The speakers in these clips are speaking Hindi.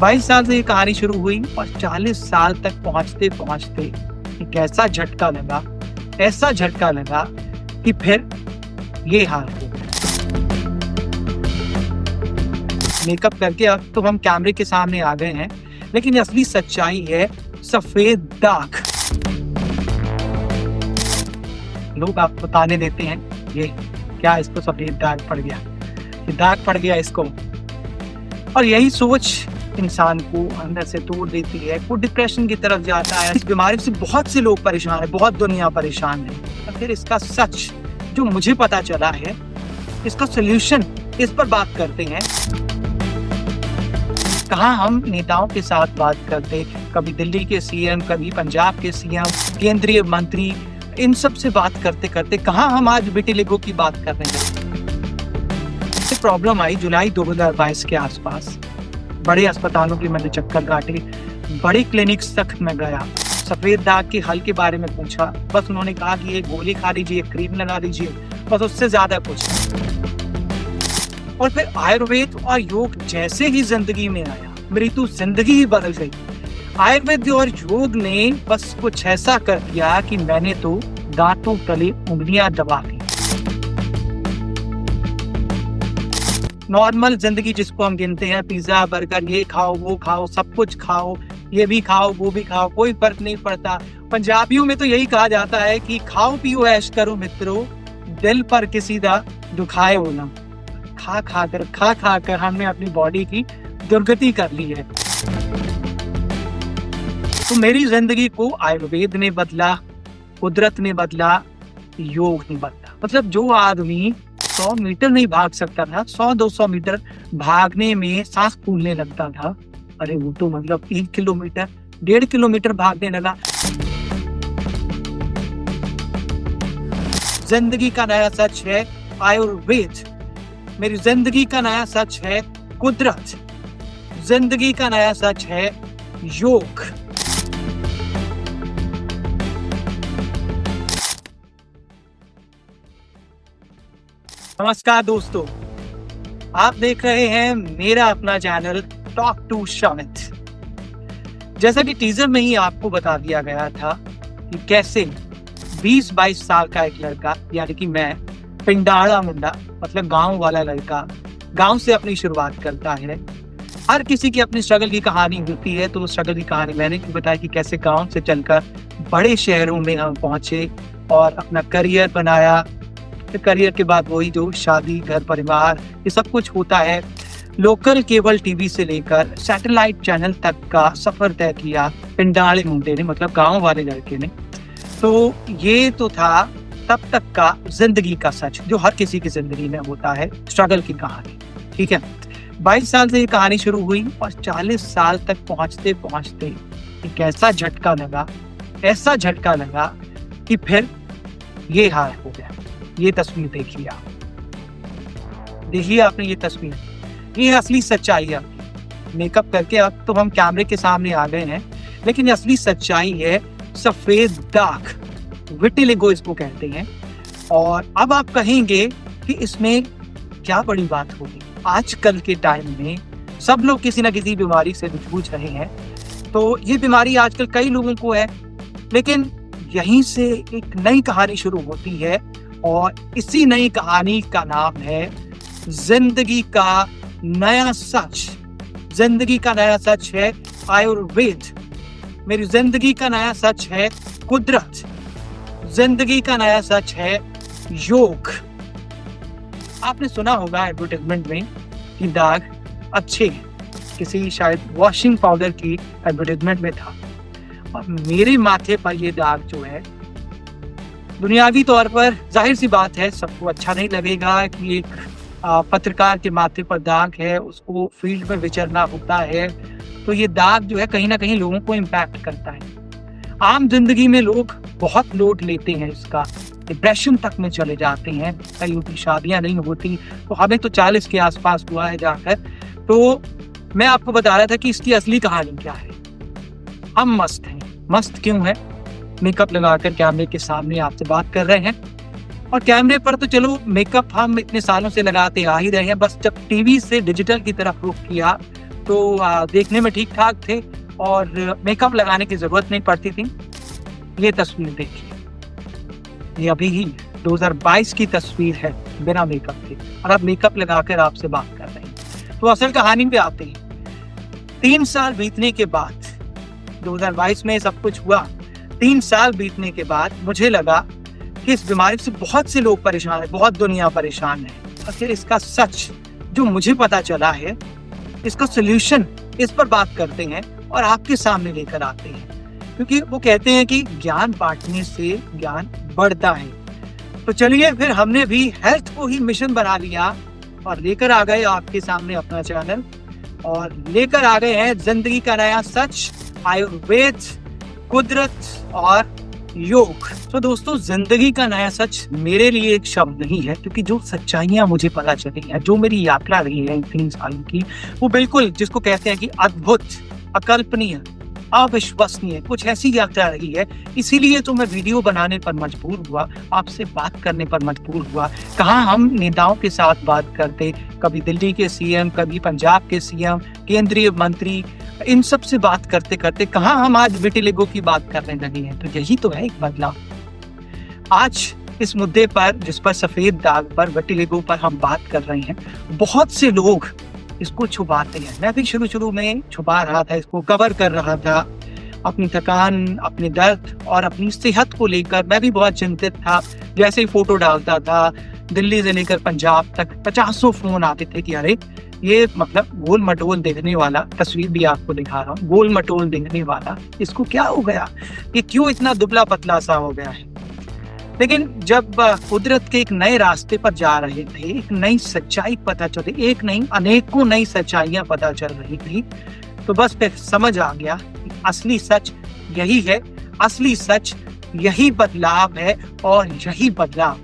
22 साल से ये कहानी शुरू हुई और 40 साल तक पहुंचते पहुंचते एक ऐसा झटका लगा कि फिर ये हाल हो गया। मेकअप करके अब तो हम कैमरे के सामने आ गए हैं, लेकिन असली सच्चाई है सफेद दाग। लोग आपको ताने देते हैं, ये क्या इसको सफेद दाग पड़ गया, ये दाग पड़ गया इसको। और यही सोच इंसान को अंदर से तोड़ देती है, वो डिप्रेशन की तरफ जाता है। इस बीमारी से बहुत से लोग परेशान है, बहुत दुनिया परेशान है। और फिर इसका सच जो मुझे पता चला है, इसका सोल्यूशन, इस पर बात करते हैं। कहाँ हम नेताओं के साथ बात करते, कभी दिल्ली के सीएम, कभी पंजाब के सीएम, केंद्रीय मंत्री, इन सब से बात करते करते कहाँ हम आज विटिलिगो की बात कर रहे हैं। प्रॉब्लम आई जुलाई 2022 के आसपास। बड़े अस्पतालों की मैंने चक्कर काटे, बड़ी क्लिनिक्स तक मैं गया, सफेद दाग के हल के बारे में पूछा। बस उन्होंने कहा कि ये गोली खा लीजिए, क्रीम लगा लीजिए, बस उससे ज्यादा कुछ। और फिर आयुर्वेद और योग जैसे ही जिंदगी में आया, मेरी तो जिंदगी ही बदल गई। आयुर्वेद और योग ने बस कुछ ऐसा कर दिया कि मैंने तो दांतों तले उंगलियां दबा दी। नॉर्मल जिंदगी जिसको हम गिनते हैं, पिज्जा बर्गर, ये खाओ वो खाओ, सब कुछ खाओ, ये भी खाओ वो भी खाओ, कोई फर्क नहीं पड़ता। पंजाबियों में तो यही कहा जाता है कि खाओ पियो ऐश करो मित्रों, दिल पर किसी दा दुखाए हो ना। खा खा कर हमने अपनी बॉडी की दुर्गति कर ली है। तो मेरी जिंदगी को आयुर्वेद ने बदला, कुदरत ने बदला, योग ने बदला। मतलब जो आदमी 100 मीटर नहीं भाग सकता था, 100-200 मीटर भागने में सांस फूलने लगता था, अरे वो तो मतलब 1 किलोमीटर 1.5 किलोमीटर भागने लगा। जिंदगी का नया सच है आयुर्वेद, मेरी जिंदगी का नया सच है कुदरत, जिंदगी का नया सच है योग। नमस्कार दोस्तों, आप देख रहे हैं मेरा अपना चैनल टॉक टू शमित। जैसा कि टीजर में ही आपको बता दिया गया था कि कैसे 20-22 साल का एक लड़का, यानी कि मैं, पिंडाड़ा मुंडा, मतलब गांव वाला लड़का, गांव से अपनी शुरुआत करता है। हर किसी की अपनी स्ट्रगल की कहानी होती है, तो उस स्ट्रगल की कहानी मैंने बताया कि कैसे गांव से चलकर बड़े शहरों में हम पहुंचे और अपना करियर बनाया। करियर के बाद वही जो शादी, घर परिवार, ये सब कुछ होता है। लोकल केबल टीवी से लेकर सैटेलाइट चैनल तक का सफर तय किया पिंडाड़े मुंडे ने, मतलब गांव वाले लड़के ने। तो ये तो था तब तक का जिंदगी का सच, जो हर किसी की जिंदगी में होता है, स्ट्रगल की कहानी। ठीक है, 22 साल से ये कहानी शुरू हुई और 40 साल तक पहुंचते पहुंचते एक ऐसा झटका लगा कि फिर ये हाल हो गया। ये तस्वीर देखिए आप, आपने ये तस्वीर, ये असली सच्चाई है। मेकअप करके अब तो हम कैमरे के सामने आ गए हैं, लेकिन असली सच्चाई है सफेद दाग, विटिलिगो इसको कहते हैं। और अब आप कहेंगे कि इसमें क्या बड़ी बात होगी। आजकल के टाइम में सब लोग किसी ना किसी बीमारी से जूझ रहे हैं, तो ये बीमारी आजकल कई लोगों को है, लेकिन यहीं से एक नई कहानी शुरू होती है और इसी नई कहानी का नाम है जिंदगी का नया सच। जिंदगी का नया सच है आयुर्वेद, मेरी जिंदगी का नया सच है कुदरत, जिंदगी का नया सच है योग। आपने सुना होगा एडवर्टाइजमेंट में कि दाग अच्छे हैं, किसी शायद वॉशिंग पाउडर की एडवर्टाइजमेंट में था, और मेरे माथे पर ये दाग जो है, दुनियावी तौर पर जाहिर सी बात है सबको अच्छा नहीं लगेगा कि एक पत्रकार के माथे पर दाग है, उसको फील्ड में विचरना होता है, तो ये दाग जो है कहीं ना कहीं लोगों को इम्पैक्ट करता है। आम जिंदगी में लोग बहुत लोड लेते हैं इसका, डिप्रेशन तक में चले जाते हैं, कईयों की शादियां नहीं होती, तो हमें तो 40 के आसपास हुआ है जाकर। तो मैं आपको बता रहा था कि इसकी असली कहानी क्या है। हम मस्त हैं, मस्त क्यों है? मेकअप लगाकर कैमरे के सामने आपसे बात कर रहे हैं, और कैमरे पर तो चलो मेकअप हम इतने सालों से लगाते आ ही रहे हैं, बस जब टीवी से डिजिटल की तरफ रुख किया तो देखने में ठीक ठाक थे और मेकअप लगाने की जरूरत नहीं पड़ती थी। ये तस्वीर देखिए, ये अभी ही 2022 की तस्वीर है बिना मेकअप के, और अब मेकअप लगाकर आपसे बात कर रहे हैं। तो असल कहानी पे आते हैं। 3 साल बीतने के बाद, 2022 में सब कुछ हुआ, 3 साल बीतने के बाद मुझे लगा कि इस बीमारी से बहुत से लोग परेशान है, बहुत दुनिया परेशान है। और फिर इसका सच जो मुझे पता चला है, इसका सोल्यूशन, इस पर बात करते हैं और आपके सामने लेकर आते हैं। क्योंकि वो कहते हैं कि ज्ञान बांटने से ज्ञान बढ़ता है। तो चलिए फिर हमने भी हेल्थ को ही मिशन बना लिया और लेकर आ गए आपके सामने अपना चैनल, और लेकर आ गए हैं जिंदगी का नया सच, आयुर्वेद, कुदरत और योग। तो दोस्तों, जिंदगी का नया सच मेरे लिए एक शब्द नहीं है, क्योंकि जो सच्चाइयां मुझे पता चली है, जो मेरी यात्रा रही है इन 3 सालों की, वो बिल्कुल जिसको कहते हैं कि अद्भुत, अकल्पनीय, अविश्वसनीय, कुछ ऐसी यात्रा रही है। इसीलिए तो मैं वीडियो बनाने पर मजबूर हुआ, आपसे बात करने पर मजबूर हुआ। कहाँ हम नेताओं के साथ बात करते, कभी दिल्ली के सीएम, कभी पंजाब के सीएम, केंद्रीय मंत्री, इन सब से बात करते करते कहाँ हम आज विटिलिगो की बात करने लगे हैं। तो यही तो है एक बदलाव। आज इस मुद्दे पर, जिस पर सफेद दाग पर, विटिलिगो पर हम बात कर रहे हैं, बहुत से लोग इसको छुपाते हैं। मैं भी शुरू में छुपा रहा था, इसको कवर कर रहा था। अपनी थकान, अपने दर्द और अपनी सेहत को लेकर मैं भी बहुत चिंतित था। जैसे ही फोटो डालता था, दिल्ली से लेकर पंजाब तक 50 फोन आते थे कि अरे ये मतलब गोल मटोल दिखने वाला, तस्वीर भी आपको दिखा रहा हूँ, गोल मटोल दिखने वाला, इसको क्या हो गया, ये क्यों इतना दुबला पतला सा हो गया है। लेकिन जब कुदरत के एक नए रास्ते पर जा रहे थे, एक नई सच्चाई पता चली, एक नहीं अनेकों नई सच्चाइयां पता चल रही थी, तो बस फिर समझ आ गया कि असली सच यही है, असली सच यही बदलाव है, और यही बदलाव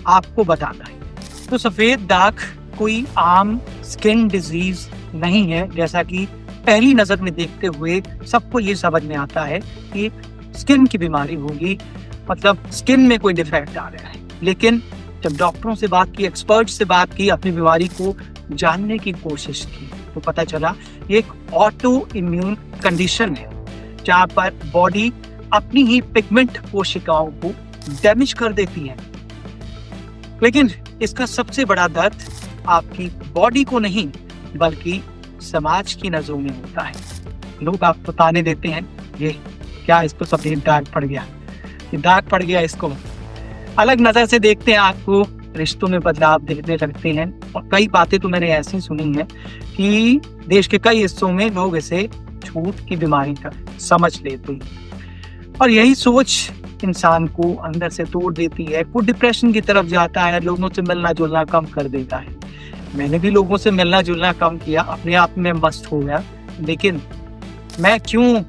आपको बताना है। तो सफेद दाग कोई आम स्किन डिजीज नहीं है, जैसा कि पहली नजर में देखते हुए सबको ये समझ में आता है कि स्किन की बीमारी होगी, मतलब स्किन में कोई डिफेक्ट आ गया है। लेकिन जब डॉक्टरों से बात की, एक्सपर्ट से बात की, अपनी बीमारी को जानने की कोशिश की, तो पता चला ये एक ऑटो इम्यून कंडीशन है, जहाँ पर बॉडी अपनी ही पिगमेंट कोशिकाओं को डैमेज कर देती है। लेकिन इसका सबसे बड़ा दर्द आपकी बॉडी को नहीं, बल्कि समाज की नजरों में होता है। लोग आपको ताने देते हैं, ये क्या इसको सफेद दाग पड़ गया, ये दाग पड़ गया, इसको अलग नजर से देखते हैं, आपको रिश्तों में बदलाव देखने लगते हैं। और कई बातें तो मैंने ऐसी सुनी हैं कि देश के कई हिस्सों में लोग इसे छूत की बीमारी का समझ लेते हैं, और यही सोच इंसान को अंदर से तोड़ देती है। वो डिप्रेशन की तरफ जाता है, लोगों से मिलना जुलना कम कर देता है। मैंने भी लोगों से मिलना जुलना कम किया, अपने आप में मस्त हो गया। लेकिन मैं क्यों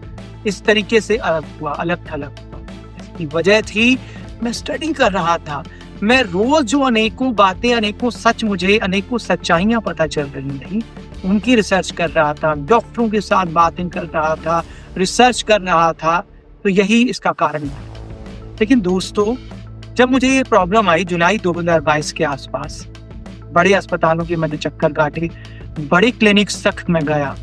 इस तरीके से अलग हुआ, अलग थलग हुआ, इसकी वजह थी मैं स्टडी कर रहा था। मैं रोज जो अनेकों बातें, अनेकों सच, मुझे अनेकों सच्चाइयां पता चल रही थी, उनकी रिसर्च कर रहा था, डॉक्टरों के साथ बातें कर रहा था, रिसर्च कर रहा था। तो यही इसका कारण था। लेकिन दोस्तों, जब मुझे ये प्रॉब्लम आई जुलाई 2022 के आसपास, बड़े अस्पतालों के मैंने चक्कर काटे, बड़े क्लिनिक्स तक मैं गया,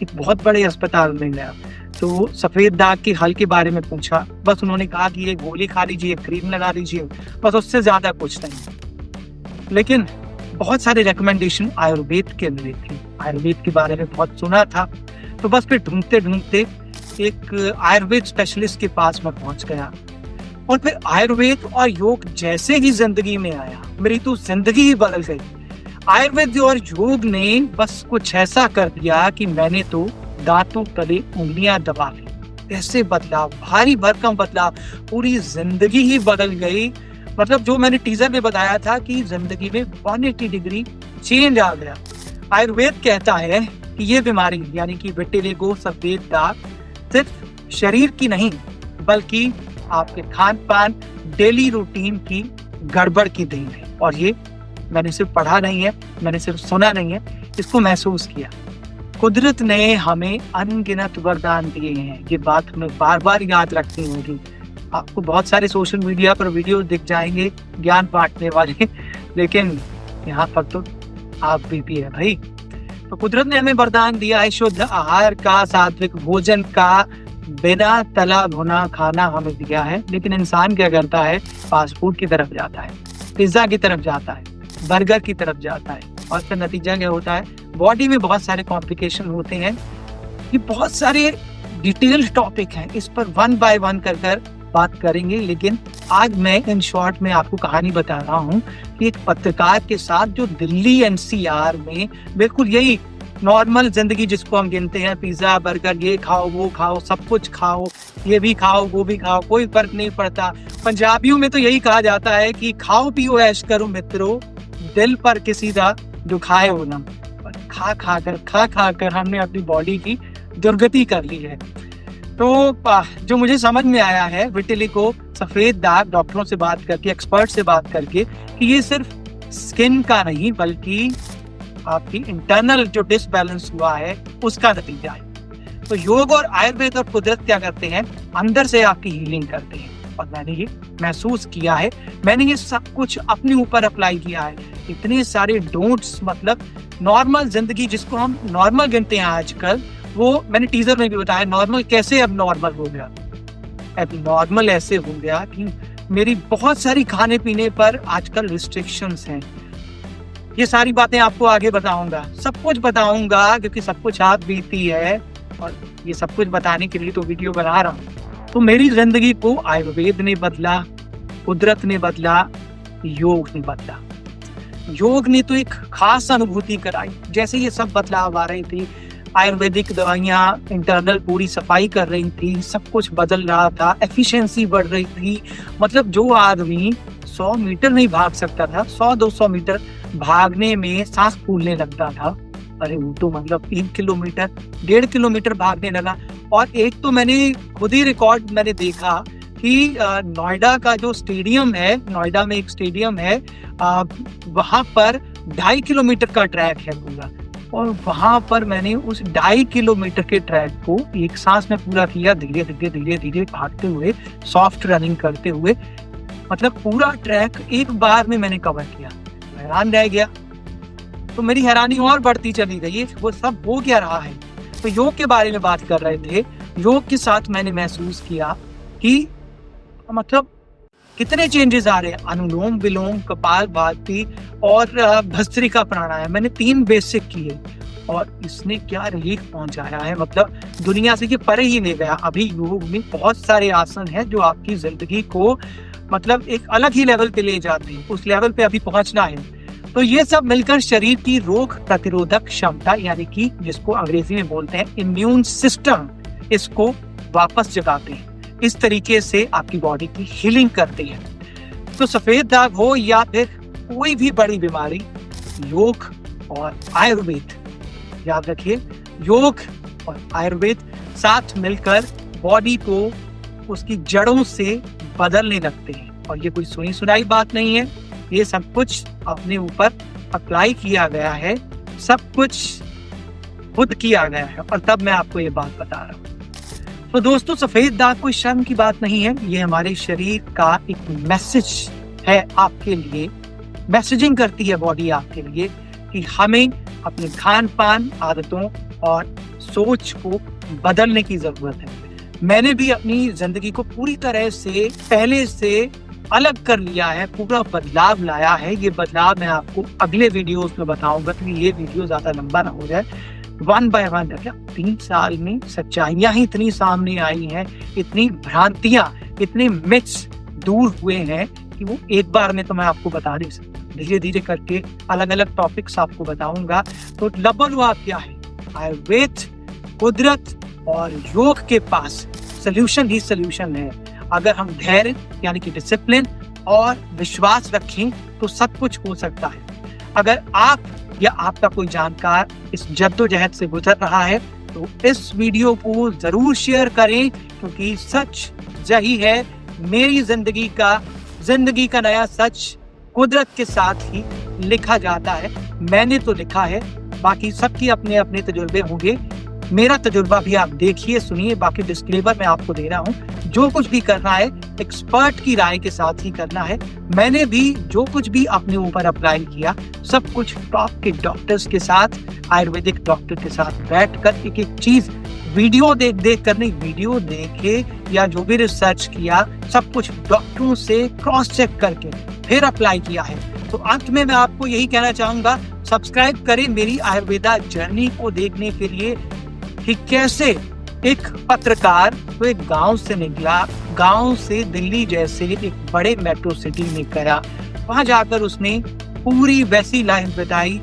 एक बहुत बड़े अस्पताल में गया, तो सफेद दाग के हल के बारे में पूछा। बस उन्होंने कहा कि ये गोली खा लीजिए, क्रीम लगा लीजिए, बस उससे ज्यादा कुछ नहीं। लेकिन बहुत सारे रिकमेंडेशन आयुर्वेद के लिए थे, आयुर्वेद के बारे में बहुत सुना था। तो बस फिर ढूंढते ढूंढते एक आयुर्वेद स्पेशलिस्ट के पास मैं पहुंच गया, और फिर आयुर्वेद और योग जैसे ही जिंदगी में आया, मेरी तो जिंदगी ही बदल गई। आयुर्वेद और योग ने बस कुछ ऐसा कर दिया कि मैंने तो दांतों तले उंगलियां दबा ली। ऐसे बदलाव, भारी भरकम बदलाव, पूरी जिंदगी ही बदल गई। मतलब जो मैंने टीजर में बताया था कि जिंदगी में 180 डिग्री चेंज आ गया। आयुर्वेद कहता है कि ये बीमारी यानी कि विटिलिगो, सफेद दाग, सिर्फ शरीर की नहीं, बल्कि आपके खान पान, डेली रूटीन की गड़बड़ की देन है। और ये मैंने सिर्फ पढ़ा नहीं है, मैंने सिर्फ सुना नहीं है, इसको महसूस किया। कुदरत ने हमें अनगिनत वरदान दिए हैं, ये बात हमें बार बार याद रखनी होगी। आपको बहुत सारे सोशल मीडिया पर वीडियो दिख जाएंगे ज्ञान बांटने वाले, लेकिन यहाँ पर तो आप भी है भाई। तो कुदरत ने हमें वरदान दिया है शुद्ध आहार का, सात्विक भोजन का, बिना तला भुना खाना हमें दिया है। लेकिन इंसान क्या करता है, फास्ट फूड की तरफ जाता है, पिज्जा की तरफ जाता है, बर्गर की तरफ जाता है, और उसका नतीजा क्या होता है, बॉडी में बहुत सारे कॉम्प्लिकेशन होते हैं। ये बहुत सारे डिटेल्ड टॉपिक हैं, इस पर वन बाय वन कर बात करेंगे। लेकिन आज मैं इन शॉर्ट में आपको कहानी बता रहा हूँ कि एक पत्रकार के साथ जो दिल्ली एनसीआर में बिल्कुल यही नॉर्मल जिंदगी जिसको हम गिनते हैं, पिज्जा बर्गर, ये खाओ वो खाओ, सब कुछ खाओ, ये भी खाओ वो भी खाओ, कोई फर्क नहीं पड़ता। पंजाबियों में तो यही कहा जाता है कि खाओ पियो ऐश करो मित्रों, दिल पर किसी का दुखाए हो ना। खा खा कर हमने अपनी बॉडी की दुर्गति कर ली है। तो जो मुझे समझ में आया है विटिलिगो, सफेद दाग, डॉक्टरों से बात करके, एक्सपर्ट से बात करके, कि ये सिर्फ स्किन का नहीं बल्कि आपकी इंटरनल जो डिसबैलेंस हुआ है उसका नतीजा है। तो योग और आयुर्वेद और कुदरत क्या करते हैं, अंदर से आपकी हीलिंग करते हैं। और मैंने ये महसूस किया है, मैंने ये सब कुछ अपने ऊपर अप्लाई किया है। इतने सारे डोंट्स, मतलब नॉर्मल जिंदगी जिसको हम नॉर्मल गिनते हैं आजकल, वो मैंने टीजर में भी बताया, नॉर्मल कैसे अब नॉर्मल हो गया। अब नॉर्मल ऐसे हो गया कि मेरी बहुत सारी खाने पीने पर आजकल रिस्ट्रिक्शंस हैं। ये सारी बातें आपको आगे बताऊंगा, सब कुछ बताऊंगा, क्योंकि सब कुछ आप बीती है और ये सब कुछ बताने के लिए तो वीडियो बना रहा हूँ। तो मेरी जिंदगी को आयुर्वेद ने बदला, कुदरत ने बदला, योग ने बदला। योग ने तो एक खास अनुभूति कराई। जैसे ये सब बदलाव आ रही थी, आयुर्वेदिक दवाइयाँ इंटरनल पूरी सफाई कर रही थी, सब कुछ बदल रहा था, एफिशिएंसी बढ़ रही थी। मतलब जो आदमी 100 मीटर नहीं भाग सकता था, 100-200 मीटर भागने में सांस फूलने लगता था, अरे वो तो मतलब 1 किलोमीटर 1.5 किलोमीटर भागने लगा। और एक तो मैंने खुद ही रिकॉर्ड मैंने देखा कि नोएडा का जो स्टेडियम है, नोएडा में एक स्टेडियम है, वहां पर 2.5 किलोमीटर का ट्रैक है पूरा, और वहां पर मैंने उस 2.5 किलोमीटर के ट्रैक को एक सांस में पूरा किया, धीरे धीरे भागते हुए, सॉफ्ट रनिंग करते हुए। मतलब पूरा ट्रैक एक बार में मैंने कवर किया। हैरान रह गया, तो मेरी हैरानी और बढ़ती चली गई, वो सब हो क्या रहा है। तो योग के बारे में बात कर रहे थे, योग के साथ मैंने महसूस किया कि मतलब कितने चेंजेस आ रहे हैं। अनुलोम विलोम, कपालभाति और भस्त्रिका प्राणायाम, मैंने 3 बेसिक किए और इसने क्या रिलीफ पहुंचाया है, मतलब दुनिया से ये परे ही ले गया। अभी योग में बहुत सारे आसन हैं जो आपकी जिंदगी को मतलब एक अलग ही लेवल पे ले जाते हैं, उस लेवल पे अभी पहुंचना है। तो ये सब मिलकर शरीर की रोग प्रतिरोधक क्षमता, यानी कि जिसको अंग्रेजी में बोलते हैं इम्यून सिस्टम, इसको वापस जगाते हैं। इस तरीके से आपकी बॉडी की हीलिंग करती है। तो सफेद दाग हो या फिर कोई भी बड़ी बीमारी, योग और आयुर्वेद, याद रखिए, योग और आयुर्वेद साथ मिलकर बॉडी को उसकी जड़ों से बदलने लगते हैं। और ये कोई सुनी सुनाई बात नहीं है, ये सब कुछ अपने ऊपर अप्लाई किया गया है, सब कुछ खुद किया गया है, और तब मैं आपको ये बात बता रहा हूँ। तो दोस्तों, सफेद दाग कोई शर्म की बात नहीं है, ये हमारे शरीर का एक मैसेज है आपके लिए। मैसेजिंग करती है बॉडी आपके लिए कि हमें अपने खान पान आदतों और सोच को बदलने की जरूरत है। मैंने भी अपनी जिंदगी को पूरी तरह से पहले से अलग कर लिया है, पूरा बदलाव लाया है। ये बदलाव मैं आपको अगले वीडियोस में बताऊंगा, क्योंकि ये वीडियो ज्यादा लंबा ना हो जाए। 1 बाय 1 3 साल में सच्चाइयां ही इतनी सामने आई हैं, इतनी भ्रांतियां, इतने मिथ्स दूर हुए हैं कि वो एक बार में तो मैं आपको बता नहीं सकता। धीरे धीरे करके अलग अलग टॉपिक्स आपको बताऊंगा। तो लबलवा क्या है, आयुर्वेद, कुदरत और योग के पास सल्यूशन ही सल्यूशन है। अगर हम धैर्य यानी कि डिसिप्लिन और विश्वास रखें तो सब कुछ हो सकता है। अगर आप या आपका कोई जानकार इस जद्दोजहद से गुजर रहा है तो इस वीडियो को जरूर शेयर करें, क्योंकि सच यही है, मेरी जिंदगी का नया सच कुदरत के साथ ही लिखा जाता है। मैंने तो लिखा है, बाकी सबकी अपने अपने तजुर्बे होंगे। मेरा तजुर्बा भी आप देखिए, सुनिए। बाकी डिस्क्लेमर मैं आपको दे रहा हूँ, जो कुछ भी करना है एक्सपर्ट की राय के साथ ही करना है। मैंने भी जो कुछ भी अपने ऊपर अप्लाई किया सब कुछ टॉप के डॉक्टर्स के साथ, आयुर्वेदिक डॉक्टर के साथ बैठकर एक एक चीज वीडियो देख कर नहीं, वीडियो देखे या जो भी रिसर्च किया सब कुछ डॉक्टरों से क्रॉस चेक करके फिर अप्लाई किया है। तो अंत में मैं आपको यही कहना चाहूंगा, सब्सक्राइब करें मेरी आयुर्वेदा जर्नी को देखने के लिए कि कैसे एक पत्रकार तो एक गांव से निकला, गांव से दिल्ली जैसे एक बड़े मेट्रो सिटी में गया, वहां जाकर उसने पूरी वैसी लाइफ बिताई,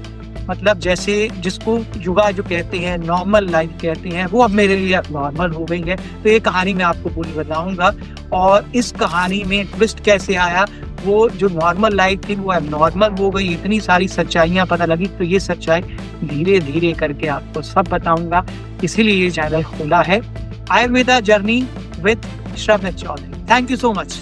मतलब जैसे जिसको युवा जो कहते हैं, नॉर्मल लाइफ कहते हैं, वो अब मेरे लिए अब नॉर्मल हो गई है। तो ये कहानी मैं आपको पूरी बताऊंगा और इस कहानी में ट्विस्ट कैसे आया, वो जो नॉर्मल लाइफ थी वो अब नॉर्मल हो गई, इतनी सारी सच्चाइयां पता लगी। तो ये सच्चाई धीरे धीरे करके आपको सब बताऊंगा, इसीलिए ये चैनल खुला है, Ayurveda journey with Shravan Chaudhary. Thank you so much.